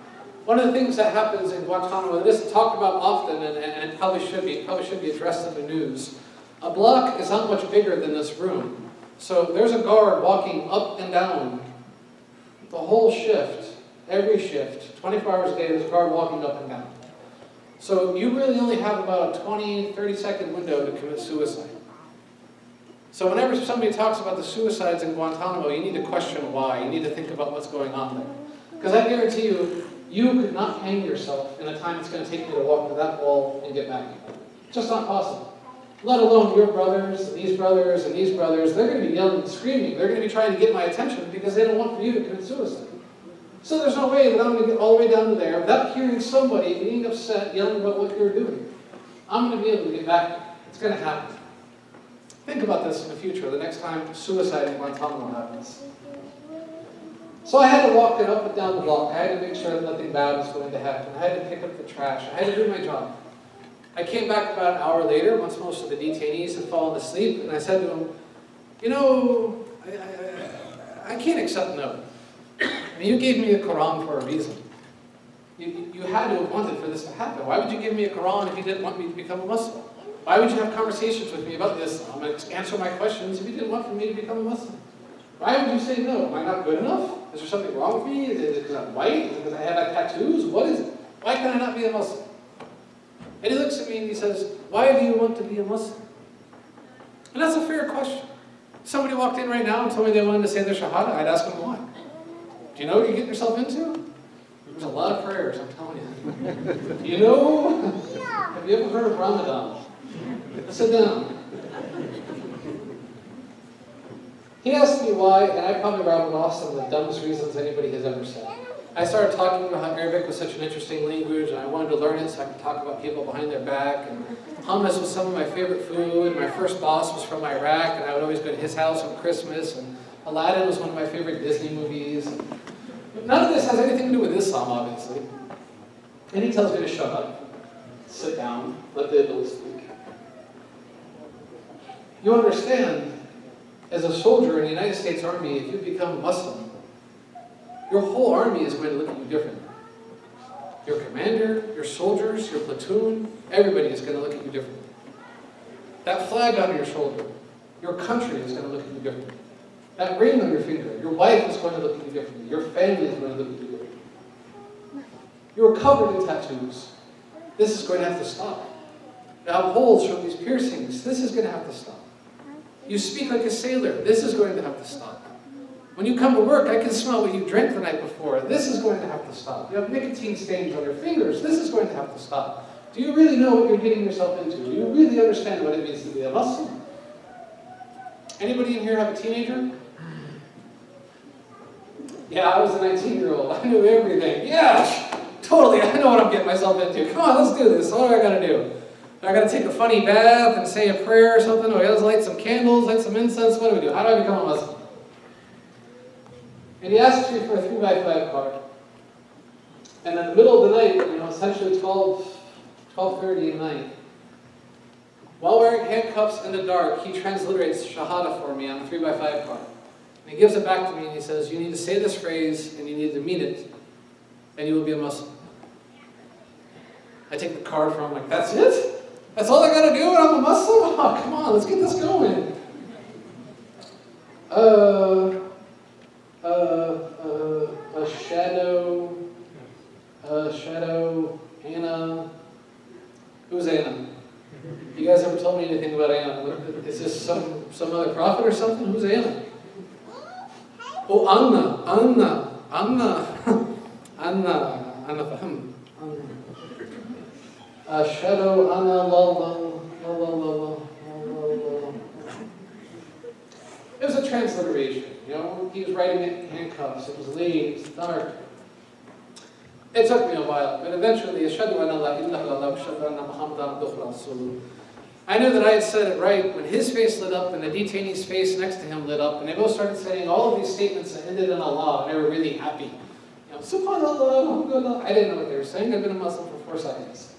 One of the things that happens in Guantanamo that isn't talked about often, and it probably should be addressed in the news. A block is not much bigger than this room. So there's a guard walking up and down the whole shift, every shift, 24 hours a day, there's a guard walking up and down. So you really only have about a 20, 30-second window to commit suicide. So whenever somebody talks about the suicides in Guantanamo, you need to question why. You need to think about what's going on there. Because I guarantee you, you could not hang yourself in the time it's going to take me to walk to that wall and get back. It's just not possible. Let alone your brothers, and these brothers, and these brothers. They're going to be yelling and screaming. They're going to be trying to get my attention because they don't want you to commit suicide. So there's no way that I'm going to get all the way down to there without hearing somebody being upset, yelling about what you're doing. I'm going to be able to get back. It's going to happen. Think about this in the future, the next time suicide in Guantanamo happens. So I had to walk it up and down the block. I had to make sure that nothing bad was going to happen. I had to pick up the trash. I had to do my job. I came back about an hour later, once most of the detainees had fallen asleep, and I said to them, you know, I can't accept no. I mean, you gave me a Quran for a reason. You had to have wanted for this to happen. Why would you give me a Quran if you didn't want me to become a Muslim? Why would you have conversations with me about this? I'm going to answer my questions if you didn't want for me to become a Muslim. Why would you say no? Am I not good enough? Is there something wrong with me? Is it because I'm white? Is it because I have like tattoos? What is it? Why can I not be a Muslim? And he looks at me and he says, why do you want to be a Muslim? And that's a fair question. If somebody walked in right now and told me they wanted to say their Shahada, I'd ask them why. Do you know what you're getting yourself into? There's a lot of prayers, I'm telling you. You know, have you ever heard of Ramadan? Sit down. He asked me why, and I probably rattled off some of the dumbest reasons anybody has ever said. I started talking about how Arabic was such an interesting language, and I wanted to learn it so I could talk about people behind their back. And hummus was some of my favorite food. My first boss was from Iraq, and I would always go to his house on Christmas. And Aladdin was one of my favorite Disney movies. But none of this has anything to do with Islam, obviously. And he tells me to shut up, sit down, let the adults speak. You understand, as a soldier in the United States Army, if you become a Muslim, your whole army is going to look at you differently. Your commander, your soldiers, your platoon, everybody is going to look at you differently. That flag on your shoulder, your country is going to look at you differently. That ring on your finger, your wife is going to look at you differently. Your family is going to look at you differently. You're covered in tattoos. This is going to have to stop. You have holes from these piercings. This is going to have to stop. You speak like a sailor. This is going to have to stop. When you come to work, I can smell what you drank the night before. This is going to have to stop. You have nicotine stains on your fingers. This is going to have to stop. Do you really know what you're getting yourself into? Do you really understand what it means to be a Muslim? Anybody in here have a teenager? Yeah, I was a 19-year-old. I knew everything. Yeah, totally. I know what I'm getting myself into. Come on, let's do this. What do I got to do? Do I got to take a funny bath and say a prayer or something? Do I got to light some candles, light some incense? What do we do? How do I become a Muslim? And he asks me for a 3x5 card. And in the middle of the night, essentially 12:30 at night, while wearing handcuffs in the dark, he transliterates Shahada for me on the 3x5 card. And he gives it back to me and he says, you need to say this phrase and you need to mean it, and you will be a Muslim. I take the card from him, like, that's it? That's all I gotta do and I'm a Muslim? Oh, come on, let's get this going. Anna. Who's Anna? You guys ever told me anything about Anna? Is this some other prophet or something? Who's Anna? Oh, Anna. Fahm. Shadow Anna la. It was a transliteration, he was writing it in handcuffs, it was late, it was dark. It took me a while, but eventually, Ashhadu an la ilaha illallah wa ashhadu anna Muhammadan abduhu rasuluh. I knew that I had said it right when his face lit up and the detainee's face next to him lit up, and they both started saying all of these statements that ended in Allah, and they were really happy. Subhanallah, alhamdulillah. I didn't know what they were saying. I've been a Muslim for 4 seconds.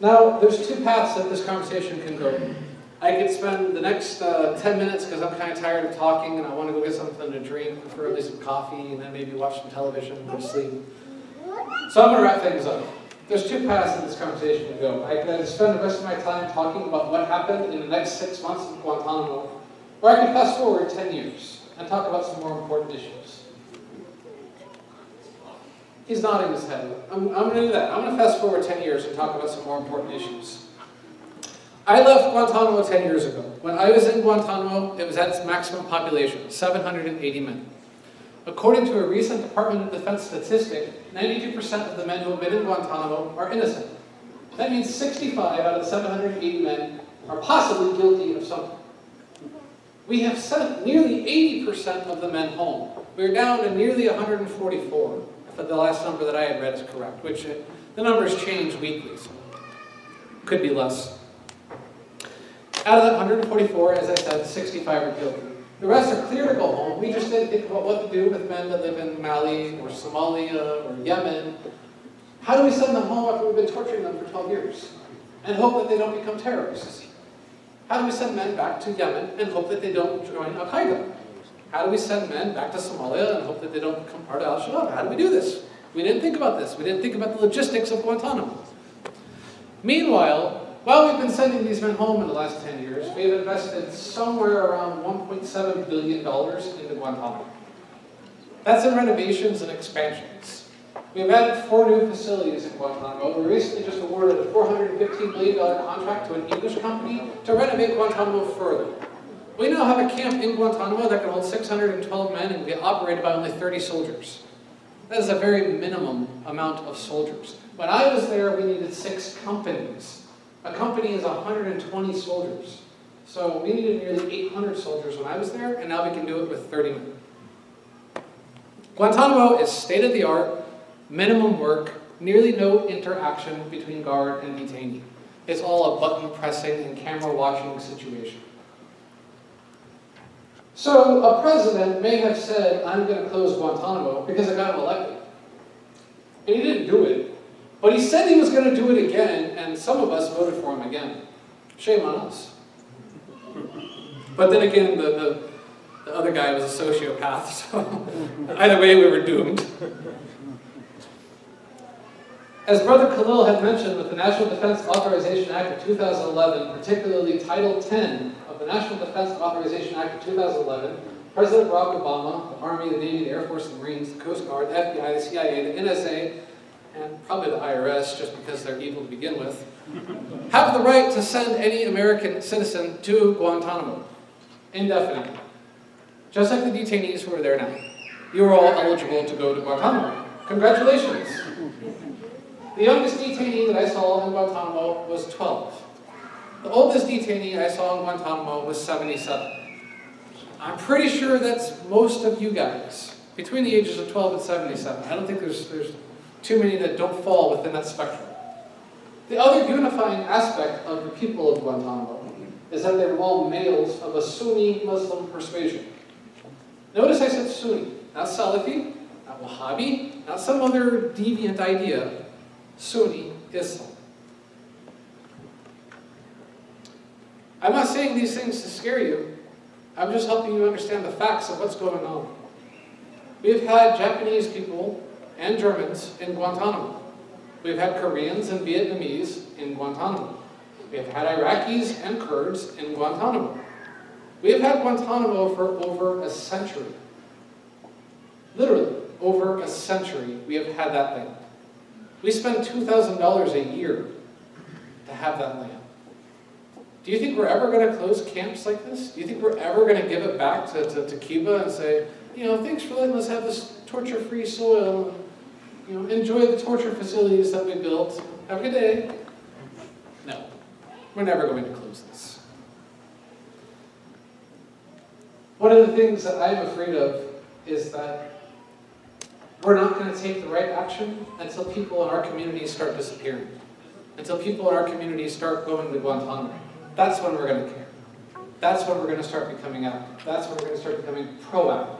Now, there's 2 paths that this conversation can go. I could spend the next 10 minutes because I'm kind of tired of talking and I want to go get something to drink, preferably some coffee, and then maybe watch some television and go to sleep. So I'm going to wrap things up. There's 2 paths that this conversation can go. I could either spend the rest of my time talking about what happened in the next 6 months in Guantanamo, or I could fast forward 10 years and talk about some more important issues. He's nodding his head. I'm going to do that. I'm going to fast forward 10 years and talk about some more important issues. I left Guantanamo 10 years ago. When I was in Guantanamo, it was at its maximum population, 780 men. According to a recent Department of Defense statistic, 92% of the men who have been in Guantanamo are innocent. That means 65 out of the 780 men are possibly guilty of something. We have sent nearly 80% of the men home. We're down to nearly 144, if the last number that I had read is correct, which the numbers change weekly, so could be less. Out of that 144, as I said, 65 are guilty. The rest are clear to go home. We just didn't think about what to do with men that live in Mali or Somalia or Yemen. How do we send them home after we've been torturing them for 12 years and hope that they don't become terrorists? How do we send men back to Yemen and hope that they don't join Al-Qaeda? How do we send men back to Somalia and hope that they don't become part of Al-Shabaab? How do we do this? We didn't think about this. We didn't think about the logistics of Guantanamo. Meanwhile, while we've been sending these men home in the last 10 years, we have invested somewhere around $1.7 billion into Guantanamo. That's in renovations and expansions. We've added 4 new facilities in Guantanamo. We recently just awarded a $415 million contract to an English company to renovate Guantanamo further. We now have a camp in Guantanamo that can hold 612 men and be operated by only 30 soldiers. That is a very minimum amount of soldiers. When I was there, we needed 6 companies. A company is 120 soldiers. So we needed nearly 800 soldiers when I was there, and now we can do it with 30 men. Guantanamo is state-of-the-art, minimum work, nearly no interaction between guard and detainee. It's all a button-pressing and camera-watching situation. So a president may have said, I'm going to close Guantanamo because I got him elected. And he didn't do it. But he said he was going to do it again, and some of us voted for him again. Shame on us. But then again, the other guy was a sociopath, so either way we were doomed. As Brother Khalil had mentioned, with the National Defense Authorization Act of 2011, particularly Title 10 of the National Defense Authorization Act of 2011, President Barack Obama, the Army, the Navy, the Air Force, the Marines, the Coast Guard, the FBI, the CIA, the NSA, and probably the IRS, just because they're evil to begin with, have the right to send any American citizen to Guantanamo, indefinitely. Just like the detainees who are there now. You are all eligible to go to Guantanamo. Congratulations. The youngest detainee that I saw in Guantanamo was 12. The oldest detainee I saw in Guantanamo was 77. I'm pretty sure that's most of you guys, between the ages of 12 and 77. I don't think there's too many that don't fall within that spectrum. The other unifying aspect of the people of Guantanamo is that they were all males of a Sunni Muslim persuasion. Notice I said Sunni, not Salafi, not Wahhabi, not some other deviant idea. Sunni Islam. I'm not saying these things to scare you. I'm just helping you understand the facts of what's going on. We've had Japanese people and Germans in Guantanamo. We've had Koreans and Vietnamese in Guantanamo. We have had Iraqis and Kurds in Guantanamo. We have had Guantanamo for over a century. Literally, over a century, we have had that land. We spend $2,000 a year to have that land. Do you think we're ever going to close camps like this? Do you think we're ever going to give it back to Cuba and say, you know, thanks for letting us have this torture-free soil, and, you know, enjoy the torture facilities that we built. Have a good day. No, we're never going to close this. One of the things that I'm afraid of is that we're not going to take the right action until people in our communities start disappearing. Until people in our communities start going to Guantanamo. That's when we're going to care. That's when we're going to start becoming active. That's when we're going to start becoming proactive.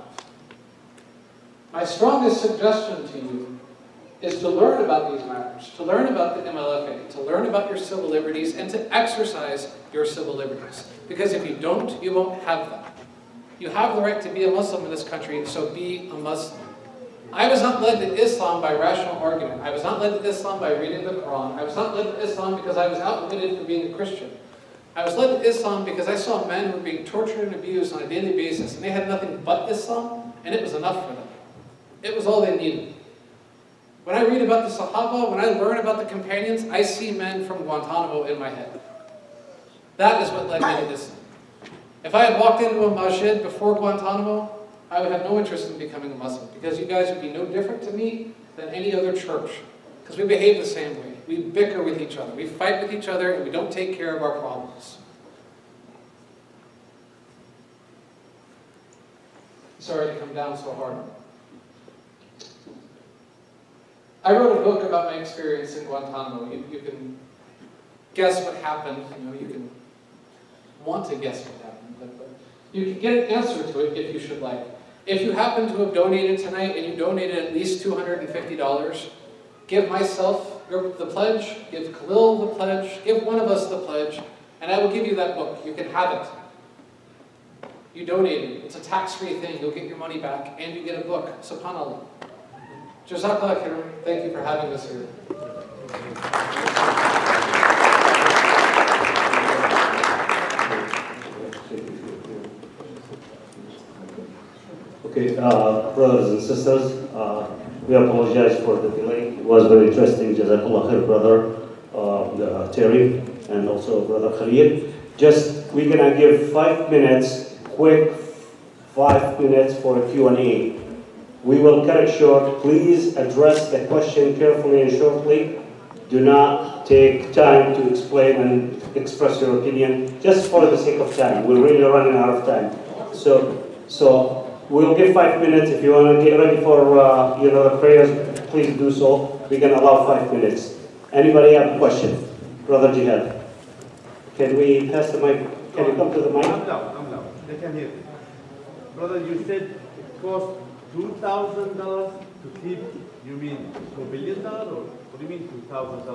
My strongest suggestion to you is to learn about these matters, to learn about the MLFA, to learn about your civil liberties, and to exercise your civil liberties. Because if you don't, you won't have them. You have the right to be a Muslim in this country, so be a Muslim. I was not led to Islam by rational argument. I was not led to Islam by reading the Quran. I was not led to Islam because I was outwitted for being a Christian. I was led to Islam because I saw men who were being tortured and abused on a daily basis, and they had nothing but Islam, and it was enough for them. It was all they needed. When I read about the Sahaba, when I learn about the companions, I see men from Guantanamo in my head. That is what led me to this. If I had walked into a masjid before Guantanamo, I would have no interest in becoming a Muslim, because you guys would be no different to me than any other church, because we behave the same way. We bicker with each other, we fight with each other, and we don't take care of our problems. Sorry to come down so hard. I wrote a book about my experience in Guantanamo. You can guess what happened. You can want to guess what happened, but you can get an answer to it if you should like. If you happen to have donated tonight and you donated at least $250, give myself the pledge, give Khalil the pledge, give one of us the pledge, and I will give you that book. You can have it. You donated. It's a tax-free thing. You'll get your money back, and you get a book. SubhanAllah. Jazakallah khairan. Thank you for having us here. Okay, brothers and sisters, we apologize for the delay. It was very interesting. Jazakallah khair, brother Terry, and also brother Khalil. We're gonna give 5 minutes, quick 5 minutes for a Q&A. We will cut it short. Please address the question carefully and shortly. Do not take time to explain and express your opinion, just for the sake of time. We're really running out of time. So we'll give 5 minutes. If you want to get ready for the prayers, please do so. We can allow 5 minutes. Anybody have a question? Brother Jihad. Can we pass the mic? Can you come to the mic? I'm down. They can hear me. Brother, you said it cost $2,000 to keep, you mean $2 billion, or what do you mean $2,000 to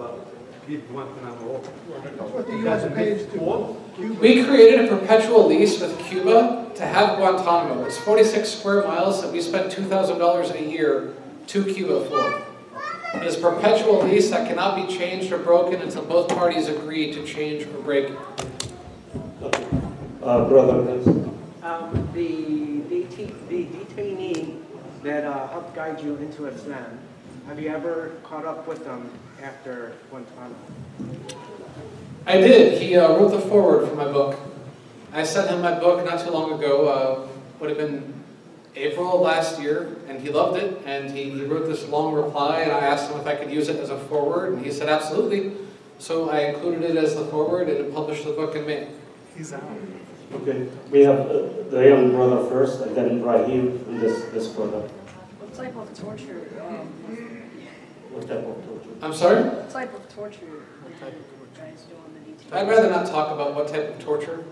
keep Guantanamo? What the U.S. pays to Cuba. We created a perpetual lease with Cuba to have Guantanamo. It's 46 square miles that we spent $2,000 a year to Cuba for. It is a perpetual lease that cannot be changed or broken until both parties agree to change or break it. Brother, please. The detainee that helped guide you into Islam, have you ever caught up with them after Guantanamo? I did. He wrote the foreword for my book. I sent him my book not too long ago, would have been April of last year, and he loved it, and he wrote this long reply, and I asked him if I could use it as a foreword, and he said absolutely. So I included it as the foreword and published the book in May. He's out. Okay, we have the young brother first, and then Ibrahim, and this brother. What type of torture? What type of torture? I'm sorry? What type of torture you guys do on the detail? I'd rather not talk about what type of torture.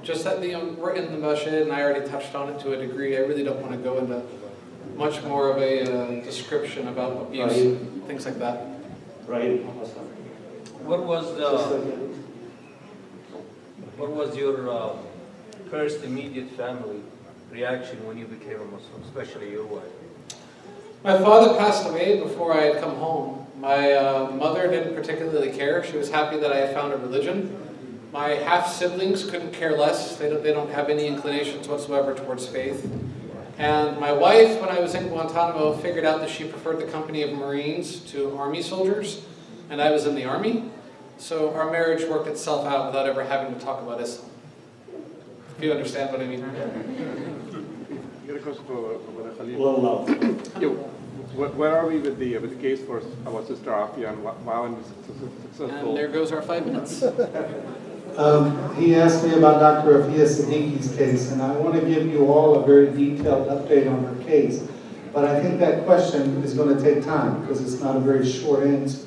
Just that we're in the masjid, and I already touched on it to a degree. I really don't want to go into much more of a description about abuse, things like that. Right. What was your first immediate family reaction when you became a Muslim, especially your wife? My father passed away before I had come home. My mother didn't particularly care. She was happy that I had found a religion. My half-siblings couldn't care less. They don't have any inclinations whatsoever towards faith. And my wife, when I was in Guantanamo, figured out that she preferred the company of Marines to Army soldiers, and I was in the Army. So our marriage worked itself out without ever having to talk about Islam. If you understand what I mean. Well, no. Where are we with the case for our sister Afia and Wow and successful? And there goes our 5 minutes. He asked me about Dr. Afia Siddiqui's case, and I want to give you all a very detailed update on her case. But I think that question is going to take time because it's not a very short answer.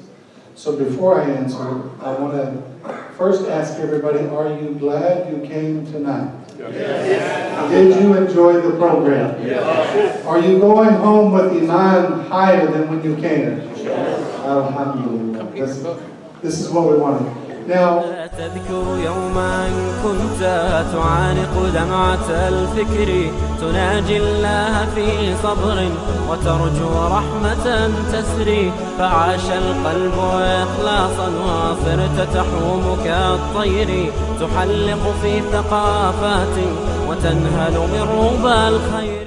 So before I answer, I want to first ask everybody, are you glad you came tonight? Yes. Did you enjoy the program? Yes. Are you going home with Iman higher than when you came? Yes. Alhamdulillah. This is what we wanted. Now, تذكر يوما كنت تعانق دمعة الفكر تناجي الله في صبر وترجو رحمة تسري فعاش القلب إخلاصا وصرت تحوم كالطير تحلق في ثقافات وتنهل من ربى الخير